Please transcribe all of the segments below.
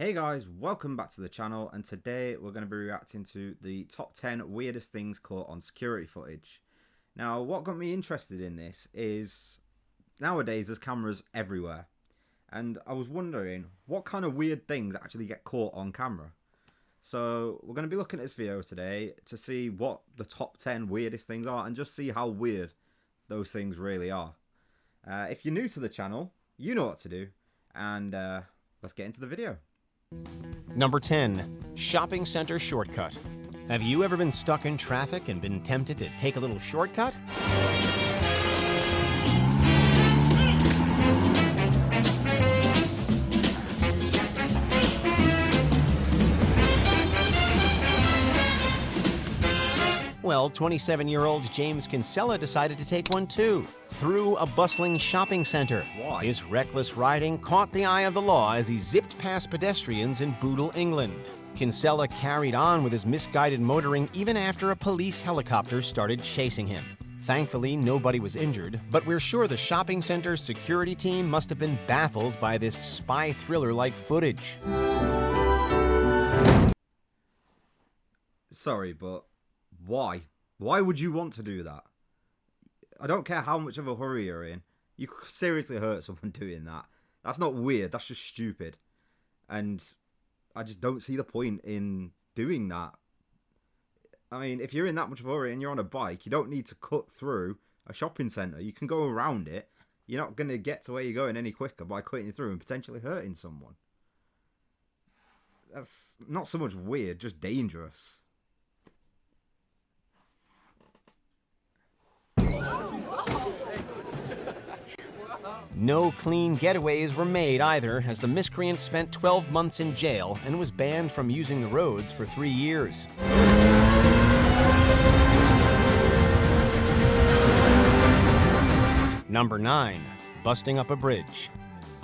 Hey guys, welcome back to the channel, and today we're going to be reacting to the top 10 weirdest things caught on security footage. Now, what got me interested in this is nowadays there's cameras everywhere, and I was wondering what kind of weird things actually get caught on camera. So we're going to be looking at this video today to see what the top 10 weirdest things are and just see how weird those things really are. If you're new to the channel, you know what to do, and let's get into the video. Number 10. Shopping center shortcut. Have you ever been stuck in traffic and been tempted to take a little shortcut? Well, 27-year-old James Kinsella decided to take one too, through a bustling shopping center. Why? His reckless riding caught the eye of the law as he zipped past pedestrians in Bootle, England. Kinsella carried on with his misguided motoring even after a police helicopter started chasing him. Thankfully, nobody was injured, but we're sure the shopping center's security team must have been baffled by this spy thriller-like footage. Sorry, but why? Why would you want to do that? I don't care how much of a hurry you're in. You could seriously hurt someone doing that. That's not weird. That's just stupid. And I just don't see the point in doing that. I mean, if you're in that much of a hurry and you're on a bike, you don't need to cut through a shopping centre. You can go around it. You're not going to get to where you're going any quicker by cutting through and potentially hurting someone. That's not so much weird, just dangerous. No clean getaways were made either, as the miscreant spent 12 months in jail and was banned from using the roads for 3 years. Number 9. Busting up a bridge.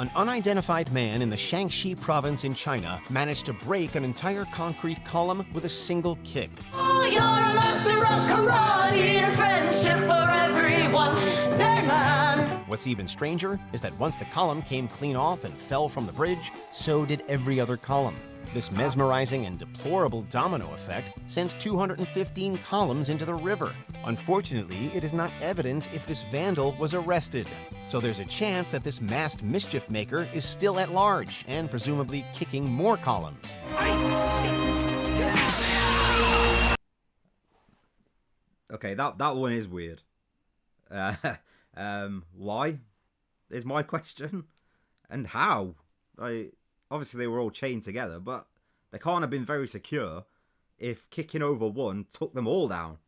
An unidentified man in the Shaanxi province in China managed to break an entire concrete column with a single kick. Oh, you're a master of karate and friendship for everyone. Dang man. What's even stranger is that once the column came clean off and fell from the bridge, so did every other column. This mesmerizing and deplorable domino effect sent 215 columns into the river. Unfortunately, it is not evident if this vandal was arrested, so there's a chance that this masked mischief maker is still at large and presumably kicking more columns. Okay, that one is weird. Why is my question, and how? Obviously they were all chained together, but they can't have been very secure if kicking over one took them all down.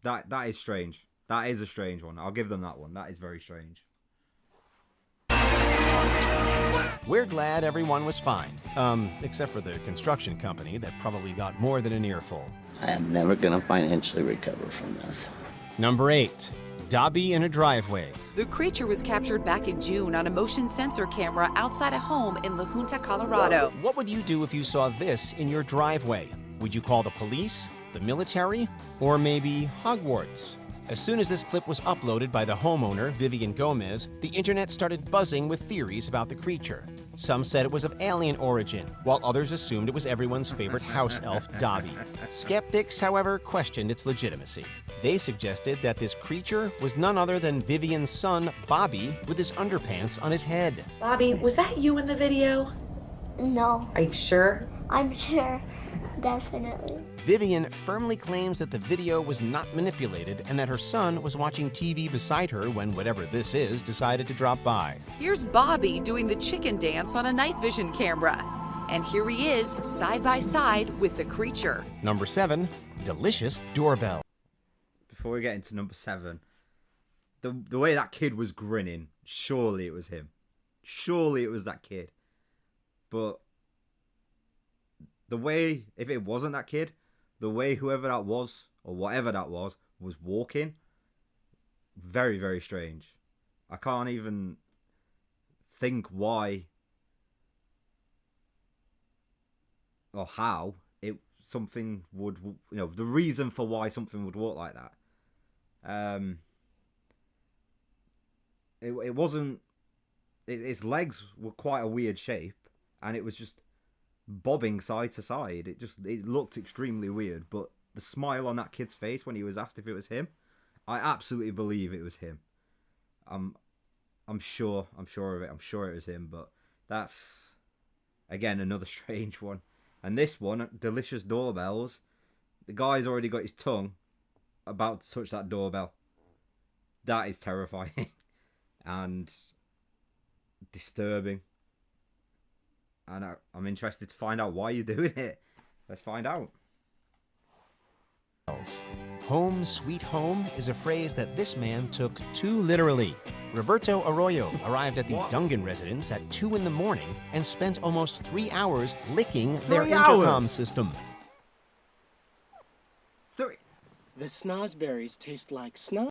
That is strange. That is a strange one. I'll give them that one. That is very strange. We're glad everyone was fine, except for the construction company that probably got more than an earful. I am never going to financially recover from this. Number 8. Dobby in a driveway. The creature was captured back in June on a motion sensor camera outside a home in La Junta, Colorado. What would you do if you saw this in your driveway? Would you call the police, the military, or maybe Hogwarts? As soon as this clip was uploaded by the homeowner, Vivian Gomez, the internet started buzzing with theories about the creature. Some said it was of alien origin, while others assumed it was everyone's favorite house elf, Dobby. Skeptics, however, questioned its legitimacy. They suggested that this creature was none other than Vivian's son, Bobby, with his underpants on his head. Bobby, was that you in the video? No, Are you sure? I'm sure. Definitely. Vivian firmly claims that the video was not manipulated and that her son was watching TV beside her when whatever this is decided to drop by. Here's Bobby doing the chicken dance on a night vision camera. And here he is, side by side with the creature. Number 7. Delicious doorbell. Before we get into number 7, the way that kid was grinning, surely it was him. Surely it was that kid. But the way, if it wasn't that kid, the way whoever that was, or whatever that was walking, very, very strange. I can't even think why or how something would, the reason for why something would walk like that. It wasn't its legs were quite a weird shape, and it was just bobbing side to side. It looked extremely weird. But the smile on that kid's face when he was asked if it was him, I absolutely believe it was him. I'm sure of it. I'm sure it was him. But that's, again, another strange one. And this one, delicious doorbells. The guy's already got his tongue about to touch that doorbell. That is terrifying and disturbing. And I'm interested to find out why you're doing it. Let's find out. Home sweet home is a phrase that this man took too literally. Roberto Arroyo arrived at the Dungan residence at 2 in the morning and spent almost 3 hours licking their intercom system. The snozberries taste like snow.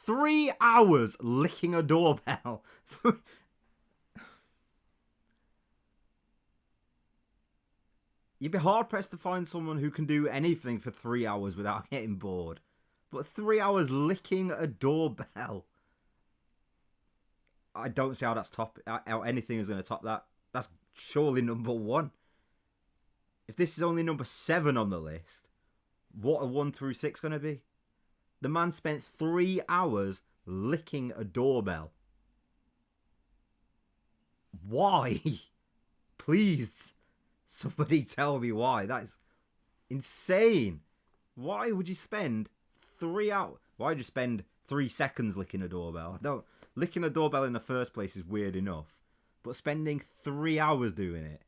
3 hours licking a doorbell. You'd be hard-pressed to find someone who can do anything for 3 hours without getting bored. But 3 hours licking a doorbell. I don't see how anything is going to top that. That's surely number 1. If this is only number 7 on the list, what are 1 through 6 going to be? The man spent 3 hours licking a doorbell. Why? Please. Somebody tell me why. That is insane. Why would you spend 3 hours? Why would you spend 3 seconds licking a doorbell? Licking a doorbell in the first place is weird enough. But spending 3 hours doing it.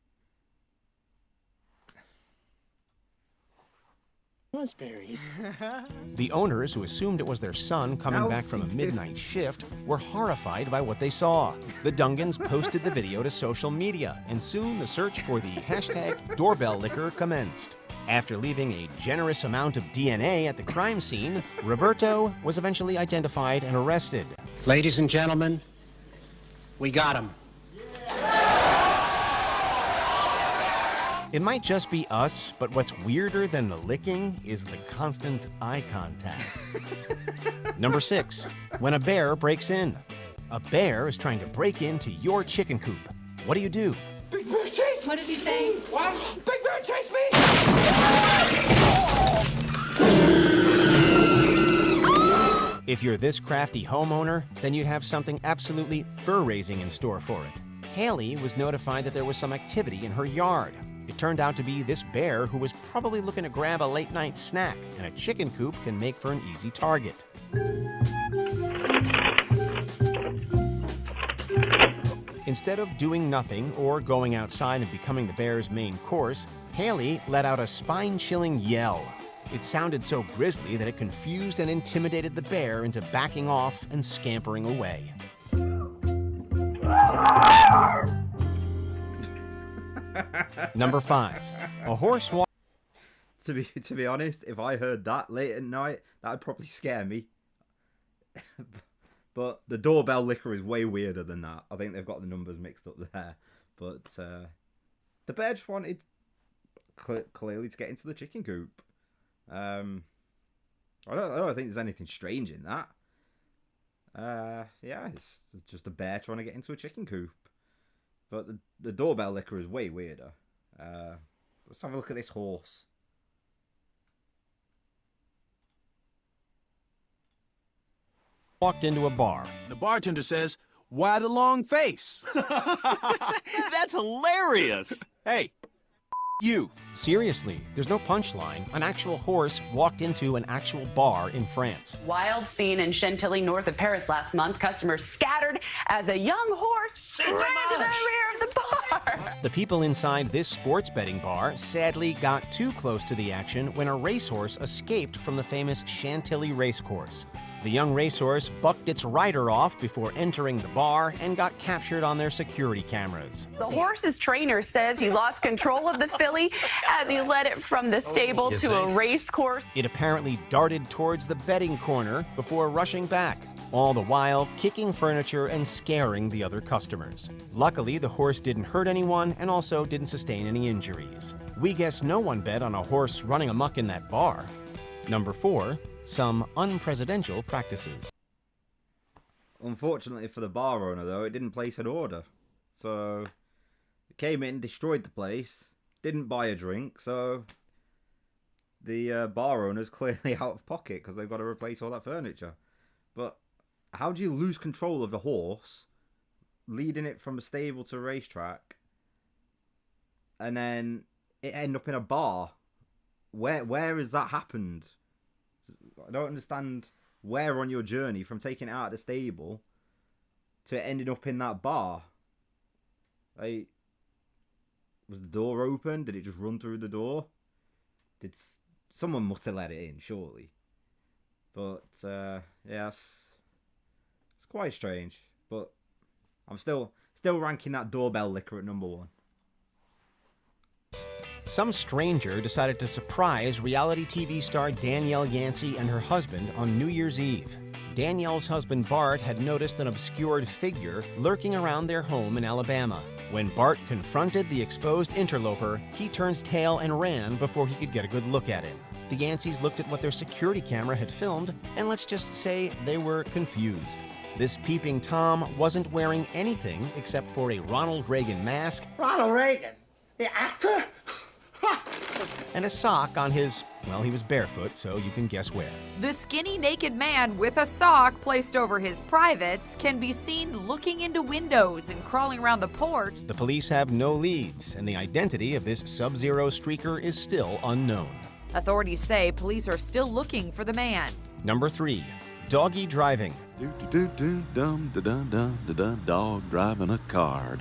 Snozberries. The owners, who assumed it was their son coming back from a midnight shift, were horrified by what they saw. The Dungans posted the video to social media, and soon the search for the hashtag doorbell licker commenced. After leaving a generous amount of DNA at the crime scene, Roberto was eventually identified and arrested. Ladies and gentlemen, we got him. It might just be us, but what's weirder than the licking is the constant eye contact. Number 6, when a bear breaks in. A bear is trying to break into your chicken coop. What do you do? Big Bear chase! What is he saying? What? Big Bear chase me! If you're this crafty homeowner, then you'd have something absolutely fur-raising in store for it. Haley was notified that there was some activity in her yard. It turned out to be this bear who was probably looking to grab a late-night snack, and a chicken coop can make for an easy target. Instead of doing nothing or going outside and becoming the bear's main course, Haley let out a spine-chilling yell. It sounded so grisly that it confused and intimidated the bear into backing off and scampering away. Number 5, a horse walked. To be honest, if I heard that late at night, that'd probably scare me. But the doorbell licker is way weirder than that. I think they've got the numbers mixed up there. But the bear just wanted clearly to get into the chicken coop. I don't think there's anything strange in that. Yeah, it's just a bear trying to get into a chicken coop. But the doorbell licker is way weirder. Let's have a look at this horse. Walked into a bar. The bartender says, "Why the long face?" That's hilarious. Hey, you. Seriously, there's no punchline. An actual horse walked into an actual bar in France. Wild scene in Chantilly, north of Paris last month. Customers scattered as a young horse ran to the rear of the bar. The people inside this sports betting bar sadly got too close to the action when a racehorse escaped from the famous Chantilly racecourse. The young racehorse bucked its rider off before entering the bar and got captured on their security cameras. The horse's trainer says he lost control of the filly as he led it from the stable to a race course. It apparently darted towards the betting corner before rushing back, all the while kicking furniture and scaring the other customers. Luckily, the horse didn't hurt anyone and also didn't sustain any injuries. We guess no one bet on a horse running amok in that bar. Number 4, some unpresidential practices. unfortunately for the bar owner, though, it didn't place an order. So it came in, destroyed the place, didn't buy a drink, so the bar owner's clearly out of pocket because they've got to replace all that furniture. But how do you lose control of a horse, leading it from a stable to a racetrack, and then it end up in a bar? Where has that happened? I don't understand where on your journey from taking it out of the stable to ending up in that bar. Like, was the door open? Did it just run through the door? Someone must have let it in, surely. But yeah, it's quite strange. But I'm still ranking that doorbell liquor at number 1. Some stranger decided to surprise reality TV star Danielle Yancey and her husband on New Year's Eve. Danielle's husband Bart had noticed an obscured figure lurking around their home in Alabama. When Bart confronted the exposed interloper, he turned tail and ran before he could get a good look at him. The Yanceys looked at what their security camera had filmed, and let's just say they were confused. This peeping Tom wasn't wearing anything except for a Ronald Reagan mask. Ronald Reagan? The actor? And a sock on his, well, he was barefoot, so you can guess where. The skinny naked man with a sock placed over his privates can be seen looking into windows and crawling around the porch. The police have no leads, and the identity of this sub-zero streaker is still unknown. Authorities say police are still looking for the man. Number 3, doggy driving. Dog driving a car.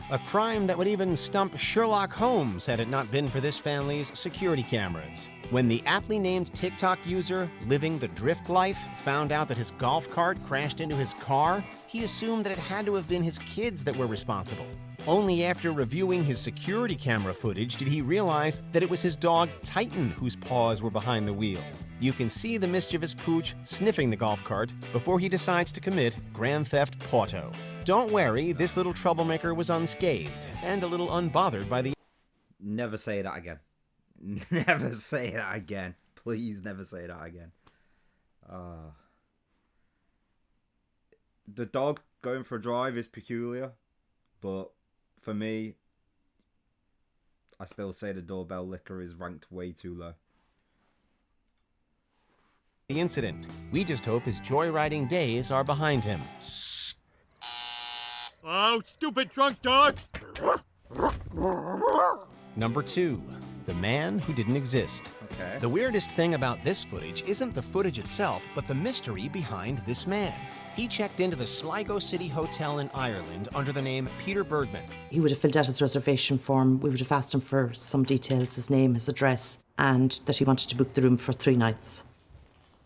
A crime that would even stump Sherlock Holmes had it not been for this family's security cameras. When the aptly named TikTok user, living the drift life, found out that his golf cart crashed into his car, he assumed that it had to have been his kids that were responsible. Only after reviewing his security camera footage did he realize that it was his dog Titan whose paws were behind the wheel. You can see the mischievous pooch sniffing the golf cart before he decides to commit Grand Theft Auto. Don't worry, this little troublemaker was unscathed and a little unbothered by the... Never say that again. Never say that again. Please never say that again. The dog going for a drive is peculiar, but for me, I still say the doorbell liquor is ranked way too low. The incident. We just hope his joyriding days are behind him. Oh, stupid drunk dog! Number 2, the man who didn't exist. Okay. The weirdest thing about this footage isn't the footage itself, but the mystery behind this man. He checked into the Sligo City Hotel in Ireland under the name Peter Bergman. He would have filled out his reservation form. We would have asked him for some details, his name, his address, and that he wanted to book the room for 3 nights.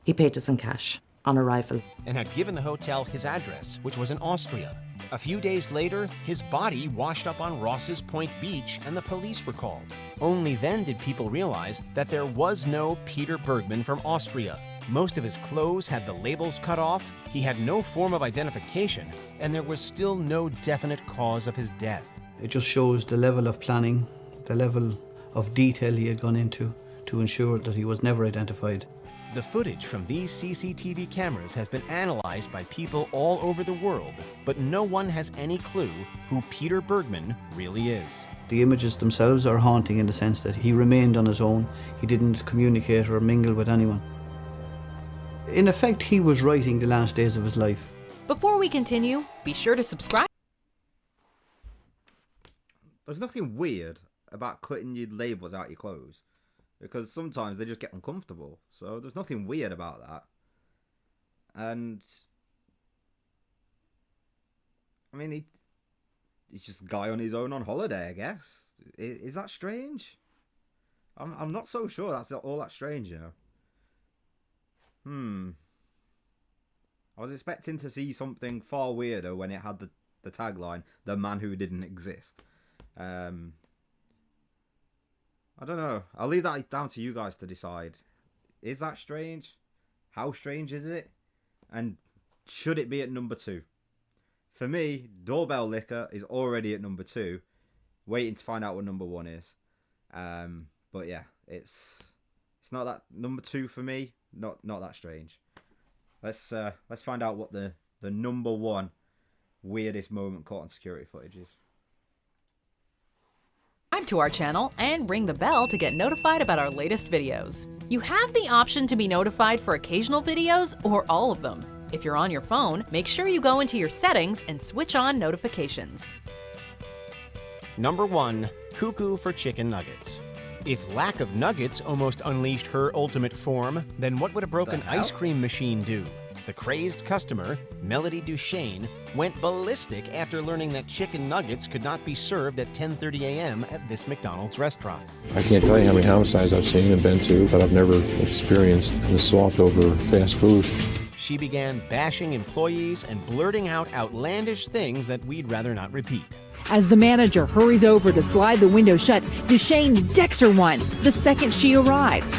He paid us in cash on arrival. And had given the hotel his address, which was in Austria. A few days later, his body washed up on Ross's Point Beach and the police were called. Only then did people realize that there was no Peter Bergman from Austria. Most of his clothes had the labels cut off, he had no form of identification, and there was still no definite cause of his death. It just shows the level of planning, the level of detail he had gone into to ensure that he was never identified. The footage from these CCTV cameras has been analyzed by people all over the world, but no one has any clue who Peter Bergman really is. The images themselves are haunting in the sense that he remained on his own. He didn't communicate or mingle with anyone. In effect, he was writing the last days of his life. Before we continue, be sure to subscribe. There's nothing weird about cutting your labels out your clothes, because sometimes they just get uncomfortable. So there's nothing weird about that. And I mean, he's just a guy on his own on holiday, I guess. Is that strange? I'm not so sure that's all that strange, you know. I was expecting to see something far weirder when it had the tagline, "The Man Who Didn't Exist." I don't know. I'll leave that down to you guys to decide. Is that strange? How strange is it? And should it be at number 2? For me, doorbell liquor is already at number 2, waiting to find out what number 1 is. But yeah, it's not that number 2 for me. Not that strange. Let's find out what the the #1 weirdest moment caught on security footage is. Subscribe to our channel and ring the bell to get notified about our latest videos. You have the option to be notified for occasional videos or all of them. If you're on your phone, make sure you go into your settings and switch on notifications. Number 1, cuckoo for chicken nuggets. If lack of nuggets almost unleashed her ultimate form, then what would a broken ice cream machine do? The crazed customer, Melody Duchesne, went ballistic after learning that chicken nuggets could not be served at 10:30 a.m. at this McDonald's restaurant. I can't tell you how many homicides I've seen and been to, but I've never experienced an assault over fast food. She began bashing employees and blurting out outlandish things that we'd rather not repeat. As the manager hurries over to slide the window shut, Duchesne decks her one the second she arrives.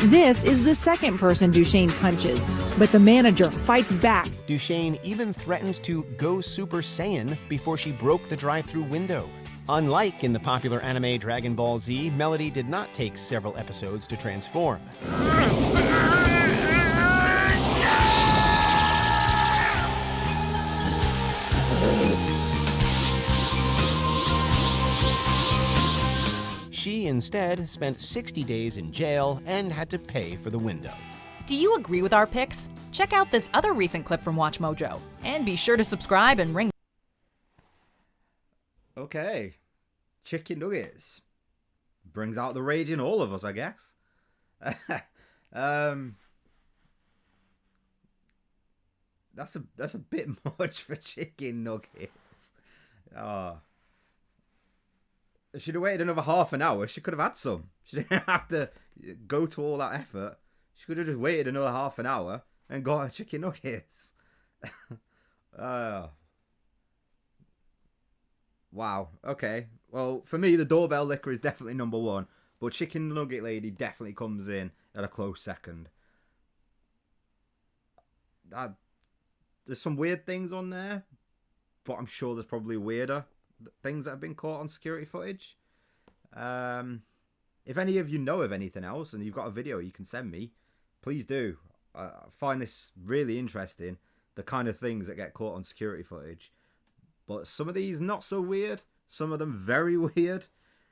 This is the second person Duchesne punches, but the manager fights back. Duchesne even threatened to go Super Saiyan before she broke the drive-thru window. Unlike in the popular anime Dragon Ball Z, Melody did not take several episodes to transform. She instead spent 60 days in jail and had to pay for the window. Do you agree with our picks? Check out this other recent clip from Watch Mojo. And be sure to subscribe and ring. Okay. Chicken nuggets. Brings out the rage in all of us, I guess. That's a bit much for chicken nuggets. Oh. She'd have waited another half an hour. She could have had some. She didn't have to go to all that effort. She could have just waited another half an hour and got her chicken nuggets. Wow. Okay. Well, for me, the doorbell licker is definitely #1. But chicken nugget lady definitely comes in at a close second. There's some weird things on there. But I'm sure there's probably weirder things that have been caught on security footage. If any of you know of anything else and you've got a video you can send me, please do. I find this really interesting, the kind of things that get caught on security footage. But some of these not so weird, some of them very weird.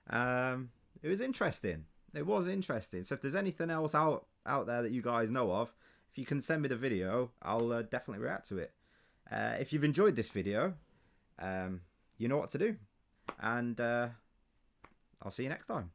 It was interesting. It was interesting. So if there's anything else out there that you guys know of, if you can send me the video, I'll definitely react to it. If you've enjoyed this video, you know what to do. And I'll see you next time.